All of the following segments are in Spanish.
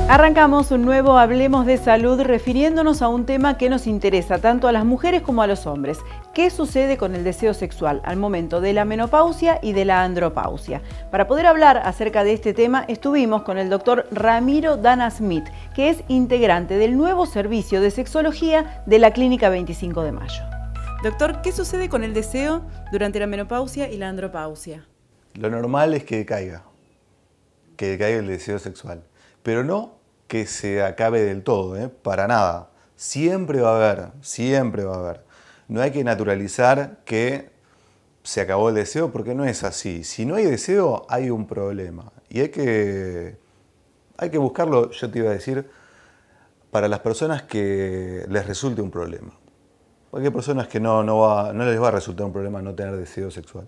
Arrancamos un nuevo Hablemos de Salud refiriéndonos a un tema que nos interesa tanto a las mujeres como a los hombres. ¿Qué sucede con el deseo sexual al momento de la menopausia y de la andropausia? Para poder hablar acerca de este tema estuvimos con el doctor Ramiro Dana Smith, que es integrante del nuevo servicio de sexología de la Clínica 25 de Mayo. Doctor, ¿qué sucede con el deseo durante la menopausia y la andropausia? Lo normal es que decaiga el deseo sexual, pero no que se acabe del todo, para nada. Siempre va a haber. No hay que naturalizar que se acabó el deseo porque no es así. Si no hay deseo, hay un problema. Y hay que buscarlo, yo te iba a decir, para las personas que les resulte un problema. Porque hay personas que no les va a resultar un problema no tener deseo sexual.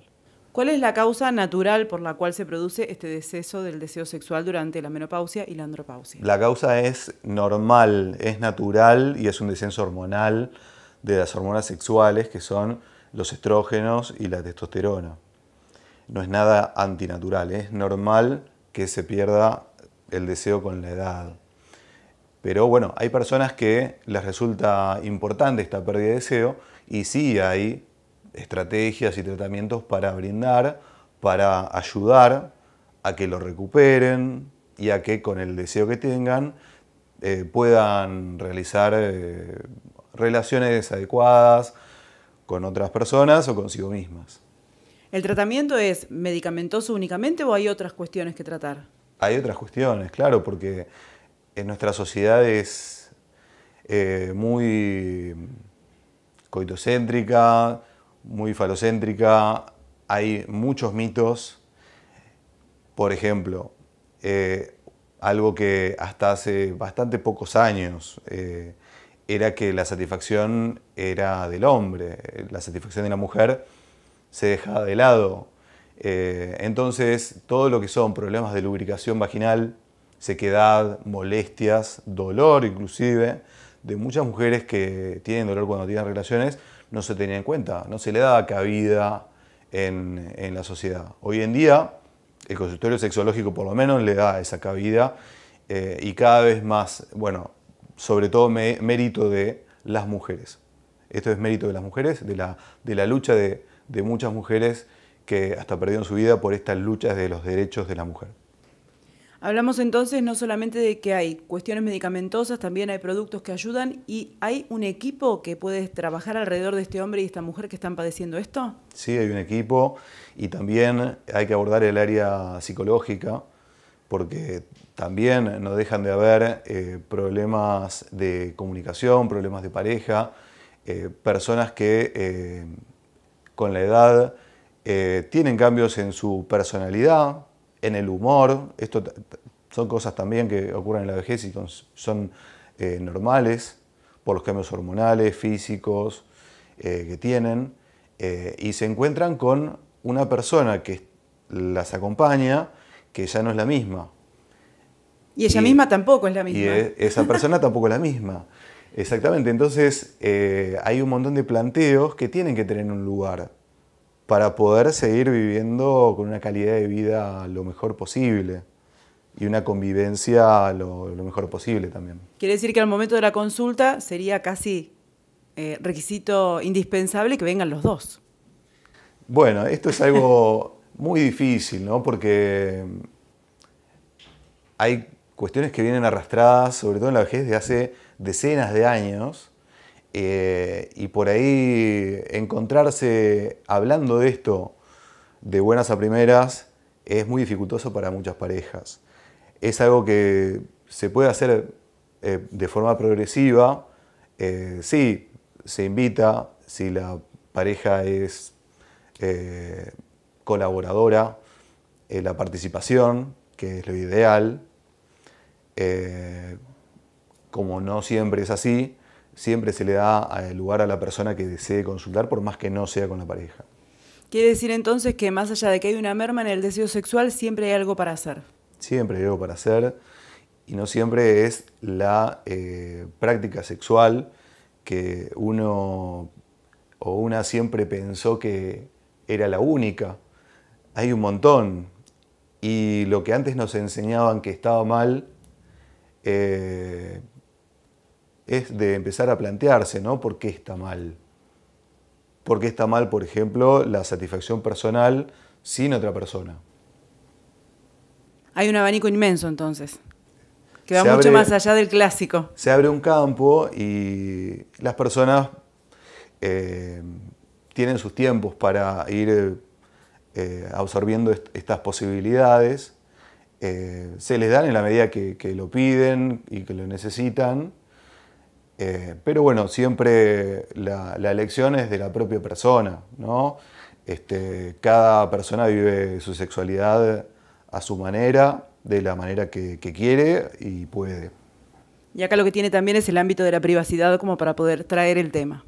¿Cuál es la causa natural por la cual se produce este deceso del deseo sexual durante la menopausia y la andropausia? La causa es normal, es natural y es un descenso hormonal de las hormonas sexuales que son los estrógenos y la testosterona. No es nada antinatural, es normal que se pierda el deseo con la edad. Pero bueno, hay personas que les resulta importante esta pérdida de deseo y sí hay estrategias y tratamientos para brindar, para ayudar a que lo recuperen y a que con el deseo que tengan puedan realizar relaciones adecuadas con otras personas o consigo mismas. ¿El tratamiento es medicamentoso únicamente o hay otras cuestiones que tratar? Hay otras cuestiones, claro, porque en nuestra sociedad es muy coitocéntrica, muy falocéntrica, hay muchos mitos. Por ejemplo, algo que hasta hace bastante pocos años era que la satisfacción era del hombre, la satisfacción de la mujer se dejaba de lado. Entonces, todo lo que son problemas de lubricación vaginal, sequedad, molestias, dolor inclusive, de muchas mujeres que tienen dolor cuando tienen relaciones, no se tenía en cuenta, no se le daba cabida en la sociedad. Hoy en día, el consultorio sexológico por lo menos le da esa cabida y cada vez más, bueno, sobre todo mérito de las mujeres. Esto es mérito de las mujeres, de la lucha de muchas mujeres que hasta perdieron su vida por estas luchas de los derechos de la mujer. Hablamos entonces no solamente de que hay cuestiones medicamentosas, también hay productos que ayudan y ¿hay un equipo que puede trabajar alrededor de este hombre y esta mujer que están padeciendo esto? Sí, hay un equipo y también hay que abordar el área psicológica porque también no dejan de haber problemas de comunicación, problemas de pareja, personas que con la edad tienen cambios en su personalidad, en el humor. Esto son cosas también que ocurren en la vejez y son normales por los cambios hormonales, físicos que tienen y se encuentran con una persona que las acompaña que ya no es la misma. Y ella misma tampoco es la misma. Y esa persona tampoco es la misma. Exactamente. Entonces hay un montón de planteos que tienen que tener un lugar para poder seguir viviendo con una calidad de vida lo mejor posible y una convivencia lo mejor posible también. Quiere decir que al momento de la consulta sería casi requisito indispensable que vengan los dos. Bueno, esto es algo muy difícil, ¿no? Porque hay cuestiones que vienen arrastradas, sobre todo en la vejez, de hace decenas de años. Y por ahí encontrarse hablando de esto de buenas a primeras es muy dificultoso para muchas parejas. Es algo que se puede hacer de forma progresiva. Sí, se invita, si la pareja es colaboradora, la participación, que es lo ideal. Como no siempre es así, siempre se le da lugar a la persona que desee consultar, por más que no sea con la pareja. Quiere decir entonces que más allá de que hay una merma en el deseo sexual, siempre hay algo para hacer. Siempre hay algo para hacer y no siempre es la práctica sexual que uno o una siempre pensó que era la única. Hay un montón y lo que antes nos enseñaban que estaba mal, es de empezar a plantearse, ¿no? ¿Por qué está mal? ¿Por qué está mal, por ejemplo, la satisfacción personal sin otra persona? Hay un abanico inmenso entonces, que va mucho más allá del clásico. Se abre un campo y las personas tienen sus tiempos para ir absorbiendo estas posibilidades. Se les dan en la medida que lo piden y que lo necesitan. Pero bueno, siempre la elección es de la propia persona, ¿no? Cada persona vive su sexualidad a su manera, de la manera que quiere y puede. Y acá lo que tiene también es el ámbito de la privacidad como para poder traer el tema.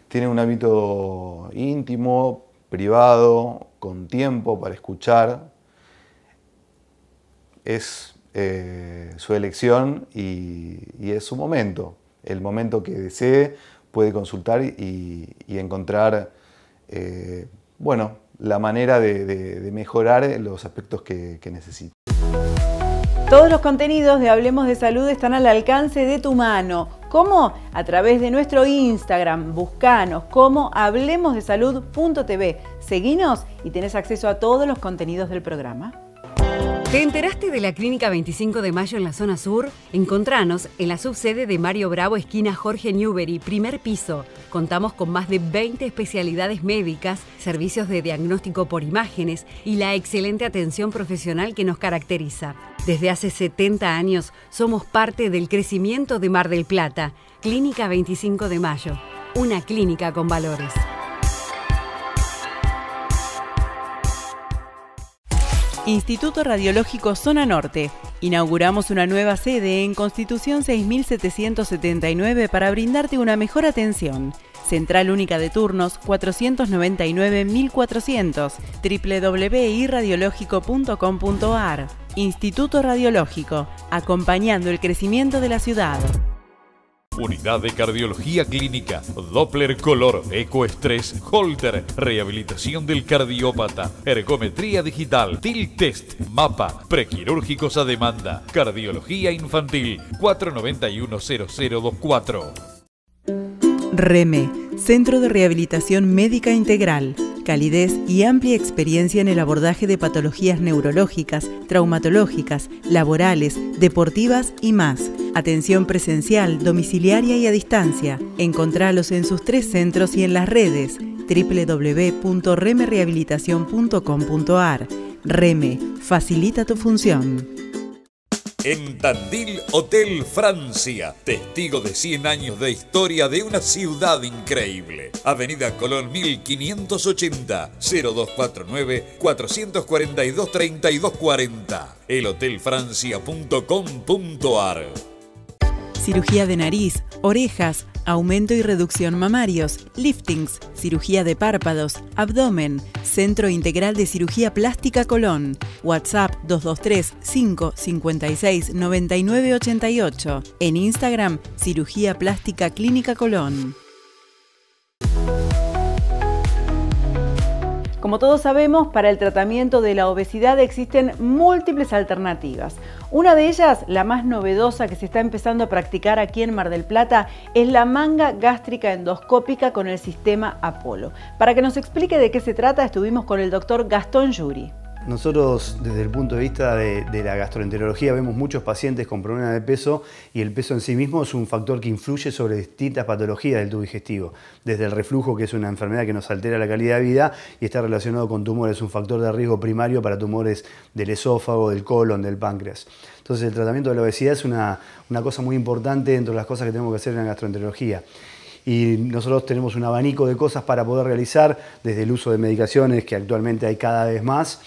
Tiene un ámbito íntimo, privado, con tiempo para escuchar. Es su elección y es su momento. El momento que desee puede consultar y encontrar la manera de mejorar los aspectos que necesita. Todos los contenidos de Hablemos de Salud están al alcance de tu mano. ¿Cómo? A través de nuestro Instagram. Buscanos como hablemosdesalud.tv. Seguinos y tenés acceso a todos los contenidos del programa. ¿Te enteraste de la Clínica 25 de Mayo en la zona sur? Encontranos en la subsede de Mario Bravo, esquina Jorge Newbery, primer piso. Contamos con más de 20 especialidades médicas, servicios de diagnóstico por imágenes y la excelente atención profesional que nos caracteriza. Desde hace 70 años somos parte del crecimiento de Mar del Plata. Clínica 25 de Mayo, una clínica con valores. Instituto Radiológico Zona Norte. Inauguramos una nueva sede en Constitución 6779 para brindarte una mejor atención. Central única de turnos 499-1400, www.irradiológico.com.ar. Instituto Radiológico, acompañando el crecimiento de la ciudad. Unidad de Cardiología Clínica, Doppler Color, Ecoestrés, Holter, Rehabilitación del Cardiópata, Ergometría Digital, TIL Test, Mapa, Prequirúrgicos a demanda, Cardiología Infantil, 491-0024. REME, Centro de Rehabilitación Médica Integral. Calidez y amplia experiencia en el abordaje de patologías neurológicas, traumatológicas, laborales, deportivas y más. Atención presencial, domiciliaria y a distancia. Encontralos en sus 3 centros y en las redes www.remerehabilitacion.com.ar. REME, facilita tu función. En Tandil, Hotel Francia, testigo de 100 años de historia de una ciudad increíble. Avenida Colón 1580, 0249-442-3240, elhotelfrancia.com.ar. Cirugía de nariz, orejas, aumento y reducción mamarios, liftings, cirugía de párpados, abdomen, Centro Integral de Cirugía Plástica Colón. WhatsApp 223-556-9988. En Instagram, Cirugía Plástica Clínica Colón. Como todos sabemos, para el tratamiento de la obesidad existen múltiples alternativas. Una de ellas, la más novedosa que se está empezando a practicar aquí en Mar del Plata, es la manga gástrica endoscópica con el sistema Apolo. Para que nos explique de qué se trata, estuvimos con el doctor Gastón Yuri. Nosotros, desde el punto de vista de la gastroenterología, vemos muchos pacientes con problemas de peso y el peso en sí mismo es un factor que influye sobre distintas patologías del tubo digestivo. Desde el reflujo, que es una enfermedad que nos altera la calidad de vida y está relacionado con tumores, es un factor de riesgo primario para tumores del esófago, del colon, del páncreas. Entonces el tratamiento de la obesidad es una cosa muy importante dentro de las cosas que tenemos que hacer en la gastroenterología. Y nosotros tenemos un abanico de cosas para poder realizar, desde el uso de medicaciones, que actualmente hay cada vez más,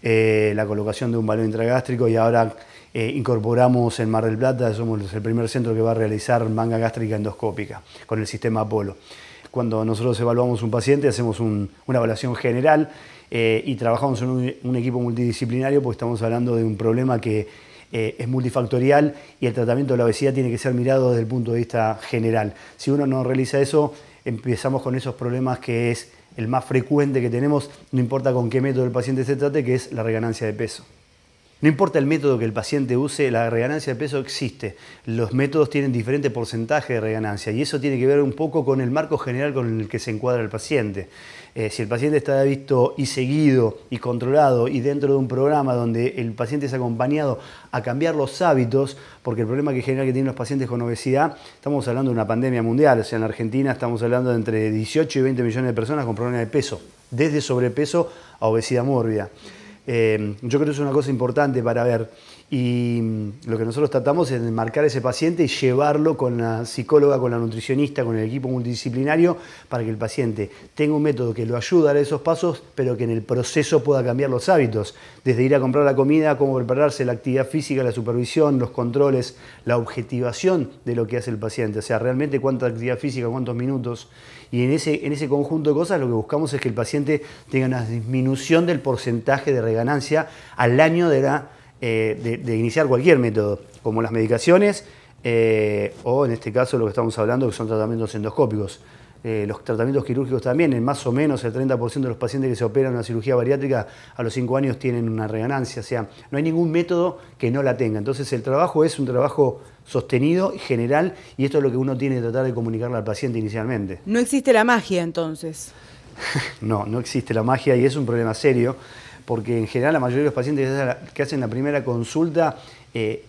la colocación de un balón intragástrico, y ahora incorporamos en Mar del Plata, somos el primer centro que va a realizar manga gástrica endoscópica con el sistema Apolo. Cuando nosotros evaluamos un paciente, hacemos una evaluación general y trabajamos en un equipo multidisciplinario, porque estamos hablando de un problema que es multifactorial y el tratamiento de la obesidad tiene que ser mirado desde el punto de vista general. Si uno no realiza eso, empezamos con esos problemas que es el más frecuente que tenemos, no importa con qué método el paciente se trate, que es la reganancia de peso. No importa el método que el paciente use, la reganancia de peso existe. Los métodos tienen diferente porcentaje de reganancia y eso tiene que ver un poco con el marco general con el que se encuadra el paciente. Si el paciente está visto y seguido y controlado y dentro de un programa donde el paciente es acompañado a cambiar los hábitos, porque el problema que genera que tienen los pacientes con obesidad, estamos hablando de una pandemia mundial, o sea, en la Argentina estamos hablando de entre 18 y 20 millones de personas con problemas de peso, desde sobrepeso a obesidad mórbida. Yo creo que es una cosa importante para ver y lo que nosotros tratamos es enmarcar a ese paciente y llevarlo con la psicóloga, con la nutricionista, con el equipo multidisciplinario para que el paciente tenga un método que lo ayude a dar esos pasos, pero que en el proceso pueda cambiar los hábitos, desde ir a comprar la comida, cómo prepararse, la actividad física, la supervisión, los controles, la objetivación de lo que hace el paciente, o sea, realmente cuánta actividad física, cuántos minutos. Y en ese conjunto de cosas lo que buscamos es que el paciente tenga una disminución del porcentaje de reganancia al año de iniciar cualquier método, como las medicaciones o en este caso lo que estamos hablando que son tratamientos endoscópicos. Los tratamientos quirúrgicos también, en más o menos el 30% de los pacientes que se operan una cirugía bariátrica a los 5 años tienen una reganancia, o sea, no hay ningún método que no la tenga. Entonces el trabajo es un trabajo sostenido, general, y esto es lo que uno tiene que tratar de comunicarle al paciente inicialmente. No existe la magia entonces. No existe la magia y es un problema serio, porque en general la mayoría de los pacientes que hacen la primera consulta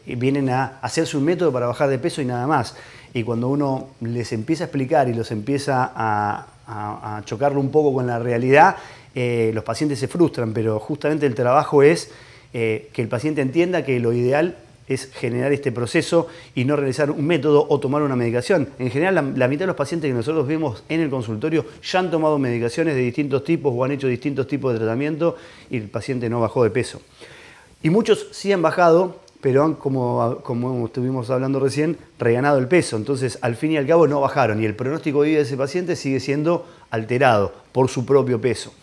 vienen a hacerse un método para bajar de peso y nada más. Y cuando uno les empieza a explicar y los empieza a chocarlo un poco con la realidad, los pacientes se frustran, pero justamente el trabajo es que el paciente entienda que lo ideal es generar este proceso y no realizar un método o tomar una medicación. En general, la mitad de los pacientes que nosotros vemos en el consultorio ya han tomado medicaciones de distintos tipos o han hecho distintos tipos de tratamiento y el paciente no bajó de peso. Y muchos sí han bajado, pero han, como estuvimos hablando recién, reganado el peso. Entonces, al fin y al cabo, no bajaron y el pronóstico de vida de ese paciente sigue siendo alterado por su propio peso.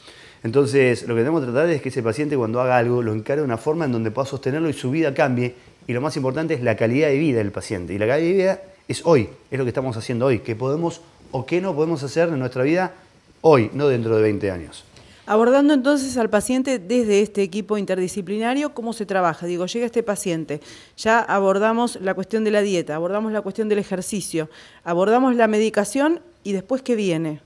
Entonces, lo que tenemos que tratar es que ese paciente cuando haga algo lo encare de una forma en donde pueda sostenerlo y su vida cambie. Y lo más importante es la calidad de vida del paciente. Y la calidad de vida es hoy, es lo que estamos haciendo hoy. ¿Qué podemos o qué no podemos hacer en nuestra vida hoy, no dentro de 20 años? Abordando entonces al paciente desde este equipo interdisciplinario, ¿cómo se trabaja? Digo, llega este paciente, ya abordamos la cuestión de la dieta, abordamos la cuestión del ejercicio, abordamos la medicación y después ¿qué viene?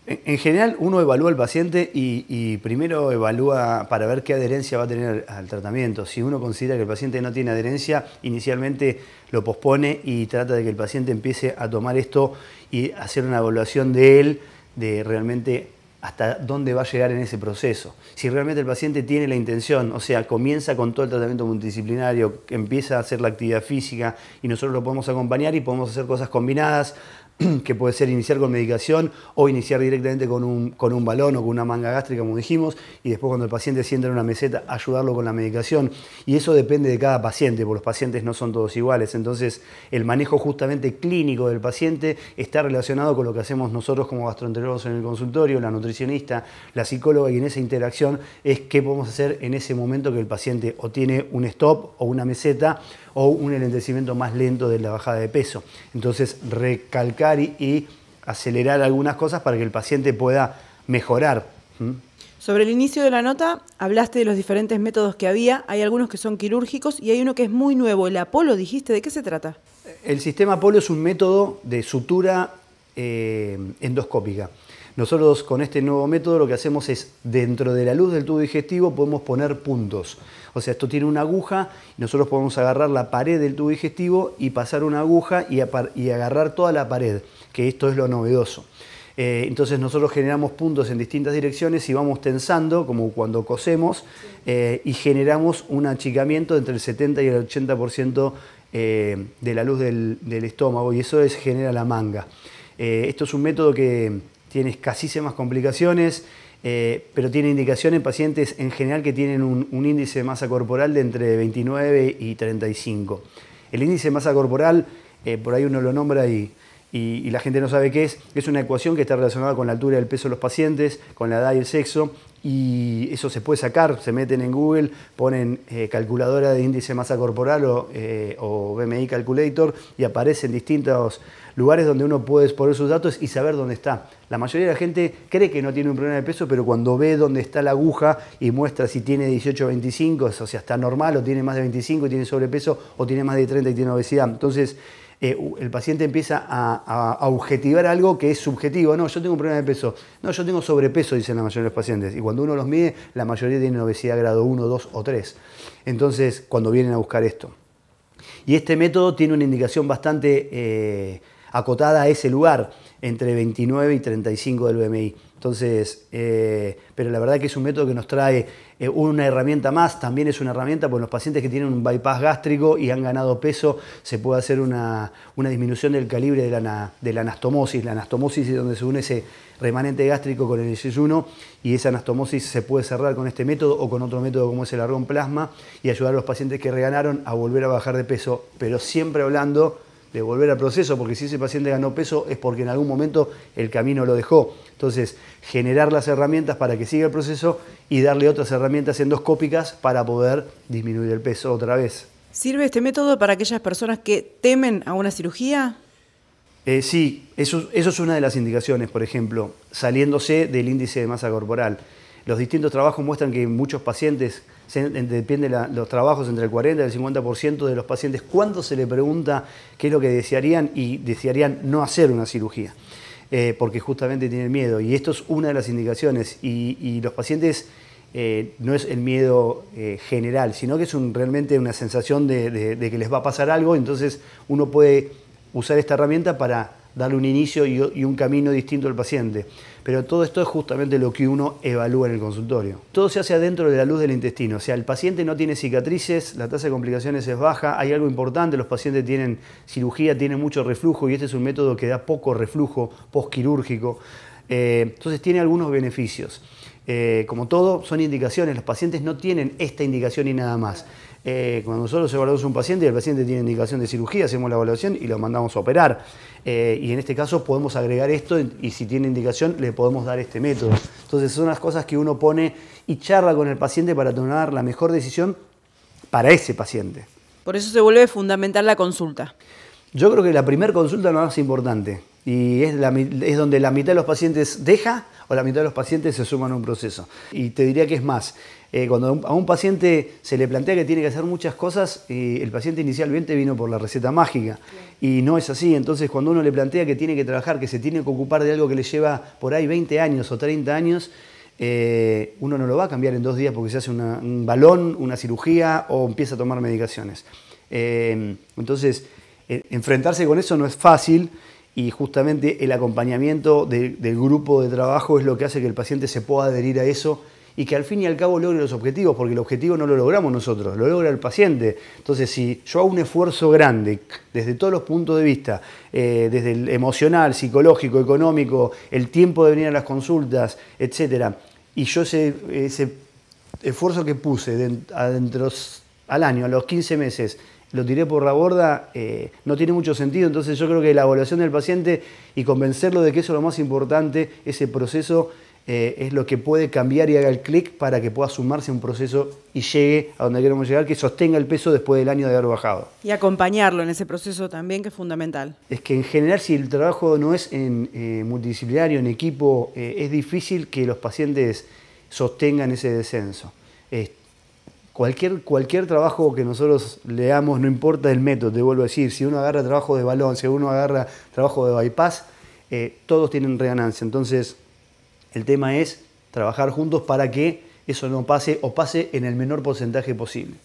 En general uno evalúa al paciente y primero evalúa para ver qué adherencia va a tener al tratamiento. Si uno considera que el paciente no tiene adherencia, inicialmente lo pospone y trata de que el paciente empiece a tomar esto y hacer una evaluación de él, de realmente hasta dónde va a llegar en ese proceso. Si realmente el paciente tiene la intención, o sea, comienza con todo el tratamiento multidisciplinario, empieza a hacer la actividad física y nosotros lo podemos acompañar y podemos hacer cosas combinadas, que puede ser iniciar con medicación o iniciar directamente con un balón o con una manga gástrica, como dijimos, y después cuando el paciente sienta en una meseta, ayudarlo con la medicación. Y eso depende de cada paciente, porque los pacientes no son todos iguales. Entonces, el manejo justamente clínico del paciente está relacionado con lo que hacemos nosotros como gastroenterólogos en el consultorio, la nutricionista, la psicóloga, y en esa interacción es qué podemos hacer en ese momento que el paciente o tiene un stop o una meseta o un enlentecimiento más lento de la bajada de peso. Entonces, recalcar y acelerar algunas cosas para que el paciente pueda mejorar. Sobre el inicio de la nota, hablaste de los diferentes métodos que había. Hay algunos que son quirúrgicos y hay uno que es muy nuevo, el Apolo, dijiste. ¿De qué se trata? El sistema Apolo es un método de sutura endoscópica. Nosotros con este nuevo método lo que hacemos es, dentro de la luz del tubo digestivo podemos poner puntos. O sea, esto tiene una aguja, y nosotros podemos agarrar la pared del tubo digestivo y pasar una aguja y agarrar toda la pared, que esto es lo novedoso. Entonces nosotros generamos puntos en distintas direcciones y vamos tensando, como cuando cosemos, y generamos un achicamiento entre el 70 y el 80% de la luz del estómago, y eso genera la manga. Esto es un método que tiene escasísimas complicaciones, pero tiene indicación en pacientes en general que tienen un índice de masa corporal de entre 29 y 35. El índice de masa corporal, por ahí uno lo nombra y la gente no sabe qué es una ecuación que está relacionada con la altura y el peso de los pacientes, con la edad y el sexo, y eso se puede sacar, se meten en Google, ponen calculadora de índice de masa corporal o BMI Calculator y aparecen distintos lugares donde uno puede poner sus datos y saber dónde está. La mayoría de la gente cree que no tiene un problema de peso, pero cuando ve dónde está la aguja y muestra si tiene 18 o 25, o sea, está normal o tiene más de 25 y tiene sobrepeso o tiene más de 30 y tiene obesidad. Entonces, el paciente empieza a objetivar algo que es subjetivo. No, yo tengo un problema de peso. No, yo tengo sobrepeso, dicen la mayoría de los pacientes. Y cuando uno los mide, la mayoría tienen obesidad grado 1, 2 o 3. Entonces, cuando vienen a buscar esto. Y este método tiene una indicación bastante acotada a ese lugar, entre 29 y 35 del BMI. Entonces, pero la verdad que es un método que nos trae una herramienta más, también es una herramienta porque los pacientes que tienen un bypass gástrico y han ganado peso, se puede hacer una disminución del calibre de la anastomosis. La anastomosis es donde se une ese remanente gástrico con el yeyuno y esa anastomosis se puede cerrar con este método o con otro método como es el argón plasma y ayudar a los pacientes que reganaron a volver a bajar de peso, pero siempre hablando de volver al proceso, porque si ese paciente ganó peso es porque en algún momento el camino lo dejó. Entonces, generar las herramientas para que siga el proceso y darle otras herramientas endoscópicas para poder disminuir el peso otra vez. ¿Sirve este método para aquellas personas que temen a una cirugía? Sí, eso es una de las indicaciones, por ejemplo, saliéndose del índice de masa corporal. Los distintos trabajos muestran que muchos pacientes, depende de los trabajos, entre el 40 y el 50% de los pacientes, cuando se le pregunta qué es lo que desearían, y desearían no hacer una cirugía, porque justamente tienen miedo. Y esto es una de las indicaciones. Y los pacientes, no es el miedo general, sino que es realmente una sensación de que les va a pasar algo, entonces uno puede usar esta herramienta para darle un inicio y un camino distinto al paciente. Pero todo esto es justamente lo que uno evalúa en el consultorio. Todo se hace adentro de la luz del intestino. O sea, el paciente no tiene cicatrices, la tasa de complicaciones es baja. Hay algo importante, los pacientes tienen cirugía, tienen mucho reflujo y este es un método que da poco reflujo postquirúrgico. Entonces tiene algunos beneficios. Como todo, son indicaciones. Los pacientes no tienen esta indicación y nada más. Cuando nosotros evaluamos a un paciente y el paciente tiene indicación de cirugía, hacemos la evaluación y lo mandamos a operar. Y en este caso podemos agregar esto y si tiene indicación le podemos dar este método. Entonces son las cosas que uno pone y charla con el paciente para tomar la mejor decisión para ese paciente. Por eso se vuelve fundamental la consulta. Yo creo que la primera consulta es la más importante y es donde la mitad de los pacientes deja o la mitad de los pacientes se suman a un proceso. Y te diría que es más. Cuando a un paciente se le plantea que tiene que hacer muchas cosas, el paciente inicialmente vino por la receta mágica y no es así. Entonces cuando uno le plantea que tiene que trabajar, que se tiene que ocupar de algo que le lleva por ahí 20 años o 30 años, uno no lo va a cambiar en 2 días porque se hace un balón, una cirugía o empieza a tomar medicaciones. Entonces enfrentarse con eso no es fácil y justamente el acompañamiento del grupo de trabajo es lo que hace que el paciente se pueda adherir a eso y que al fin y al cabo logre los objetivos, porque el objetivo no lo logramos nosotros, lo logra el paciente. Entonces, si yo hago un esfuerzo grande, desde todos los puntos de vista, desde el emocional, psicológico, económico, el tiempo de venir a las consultas, etc., y yo ese esfuerzo que puse al año, a los 15 meses, lo tiré por la borda, no tiene mucho sentido. Entonces yo creo que la evaluación del paciente y convencerlo de que eso es lo más importante, ese proceso, es lo que puede cambiar y haga el clic para que pueda sumarse a un proceso y llegue a donde queremos llegar, que sostenga el peso después del año de haber bajado. Y acompañarlo en ese proceso también, que es fundamental. Es que en general, si el trabajo no es multidisciplinario, en equipo, es difícil que los pacientes sostengan ese descenso. Cualquier trabajo que nosotros leamos, no importa el método, te vuelvo a decir, si uno agarra trabajo de balón, si uno agarra trabajo de bypass, todos tienen reganancia. Entonces, el tema es trabajar juntos para que eso no pase o pase en el menor porcentaje posible.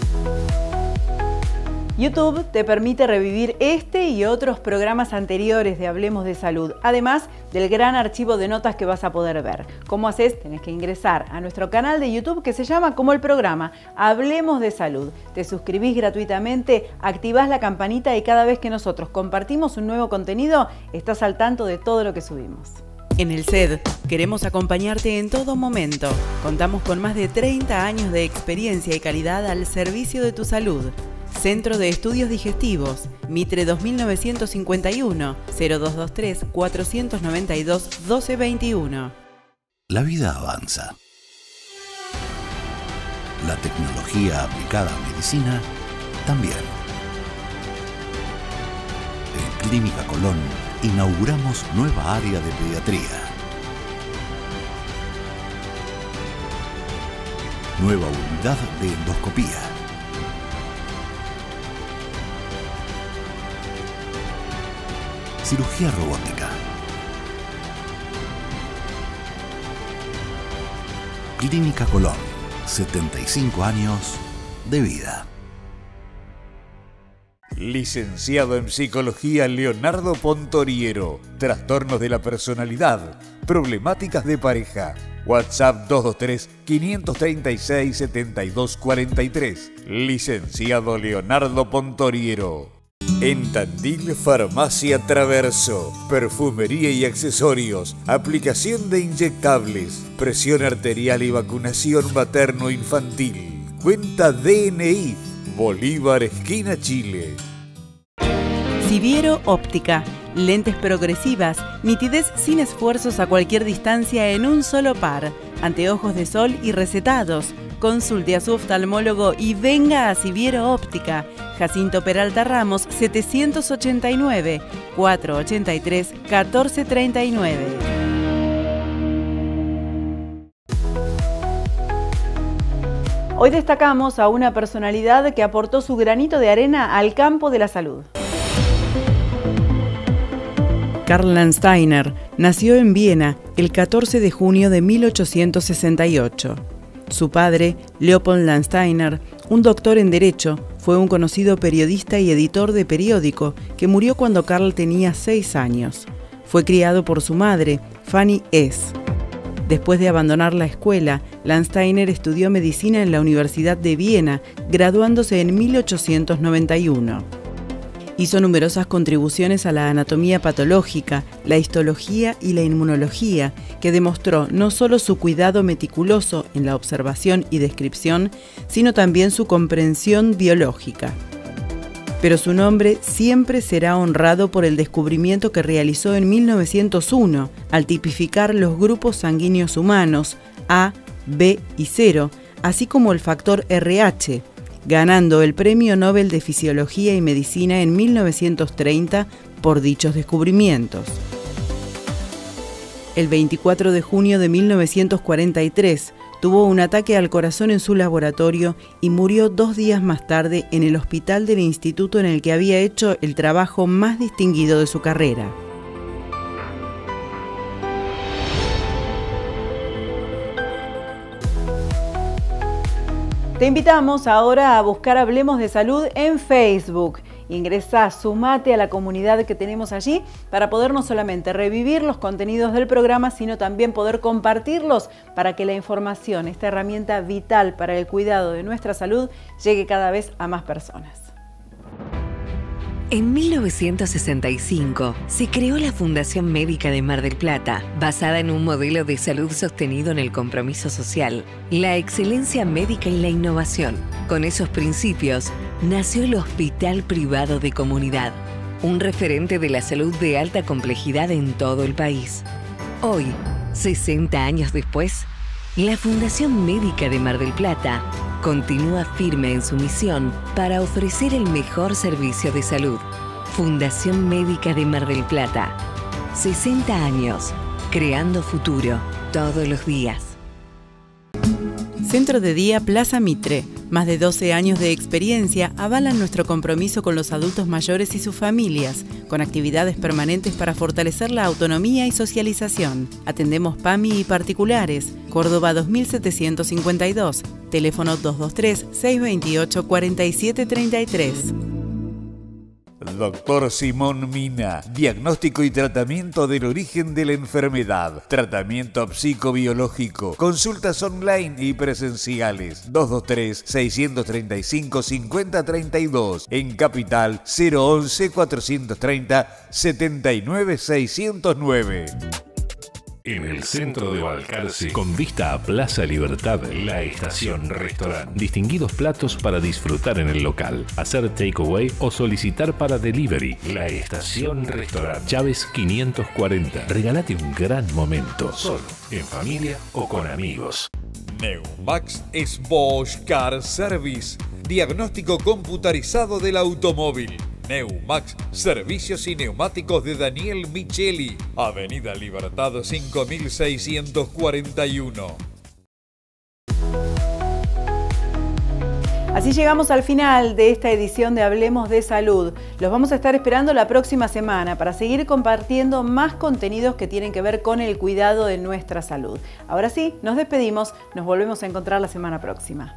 YouTube te permite revivir este y otros programas anteriores de Hablemos de Salud, además del gran archivo de notas que vas a poder ver. ¿Cómo haces? Tenés que ingresar a nuestro canal de YouTube que se llama como el programa Hablemos de Salud. Te suscribís gratuitamente, activás la campanita y cada vez que nosotros compartimos un nuevo contenido, estás al tanto de todo lo que subimos. En el CED queremos acompañarte en todo momento. Contamos con más de 30 años de experiencia y calidad al servicio de tu salud. Centro de Estudios Digestivos, Mitre 2951, 0223-492-1221. La vida avanza. La tecnología aplicada a medicina también. En Clínica Colón inauguramos nueva área de pediatría. Nueva unidad de endoscopía. Cirugía robótica. Clínica Colón, 75 años de vida. Licenciado en Psicología Leonardo Pontoriero. Trastornos de la personalidad, problemáticas de pareja. WhatsApp 223-536-7243. Licenciado Leonardo Pontoriero. En Tandil, Farmacia Traverso. Perfumería y accesorios. Aplicación de inyectables. Presión arterial y vacunación materno-infantil. Cuenta DNI. Bolívar, esquina Chile. Siviero Óptica. Lentes progresivas, nitidez sin esfuerzos a cualquier distancia en un solo par. Anteojos de sol y recetados. Consulte a su oftalmólogo y venga a Siviero Óptica. Jacinto Peralta Ramos, 789, 483 1439. Hoy destacamos a una personalidad que aportó su granito de arena al campo de la salud. Karl Landsteiner nació en Viena el 14 de junio de 1868. Su padre, Leopold Landsteiner, un doctor en Derecho, fue un conocido periodista y editor de periódico que murió cuando Karl tenía 6 años. Fue criado por su madre, Fanny S. Después de abandonar la escuela, Landsteiner estudió medicina en la Universidad de Viena, graduándose en 1891. Hizo numerosas contribuciones a la anatomía patológica, la histología y la inmunología, que demostró no solo su cuidado meticuloso en la observación y descripción, sino también su comprensión biológica. Pero su nombre siempre será honrado por el descubrimiento que realizó en 1901 al tipificar los grupos sanguíneos humanos A, B y 0, así como el factor RH, ganando el Premio Nobel de Fisiología y Medicina en 1930 por dichos descubrimientos. El 24 de junio de 1943 tuvo un ataque al corazón en su laboratorio y murió 2 días más tarde en el hospital del instituto en el que había hecho el trabajo más distinguido de su carrera. Te invitamos ahora a buscar Hablemos de Salud en Facebook. Ingresá, sumate a la comunidad que tenemos allí para poder no solamente revivir los contenidos del programa, sino también poder compartirlos para que la información, esta herramienta vital para el cuidado de nuestra salud, llegue cada vez a más personas. En 1965 se creó la Fundación Médica de Mar del Plata, basada en un modelo de salud sostenido en el compromiso social, la excelencia médica y la innovación. Con esos principios nació el Hospital Privado de Comunidad, un referente de la salud de alta complejidad en todo el país. Hoy, 60 años después, la Fundación Médica de Mar del Plata continúa firme en su misión para ofrecer el mejor servicio de salud. Fundación Médica de Mar del Plata. 60 años, creando futuro todos los días. Centro de Día Plaza Mitre. Más de 12 años de experiencia avalan nuestro compromiso con los adultos mayores y sus familias, con actividades permanentes para fortalecer la autonomía y socialización. Atendemos PAMI y particulares. Córdoba 2752. Teléfono 223-628-4733. Doctor Simón Mina, diagnóstico y tratamiento del origen de la enfermedad, tratamiento psicobiológico, consultas online y presenciales, 223-635-5032, en Capital 011-430-79609. En el centro de Balcarce, con vista a Plaza Libertad, La Estación Restaurant. Distinguidos platos para disfrutar en el local, hacer takeaway o solicitar para delivery. La Estación Restaurant. Chávez 540. Regálate un gran momento, solo, en familia o con amigos. Neumax es Bosch Car Service. Diagnóstico computarizado del automóvil. Neumax, servicios y neumáticos de Daniel Micheli. Avenida Libertad 5641. Así llegamos al final de esta edición de Hablemos de Salud. Los vamos a estar esperando la próxima semana para seguir compartiendo más contenidos que tienen que ver con el cuidado de nuestra salud. Ahora sí, nos despedimos, nos volvemos a encontrar la semana próxima.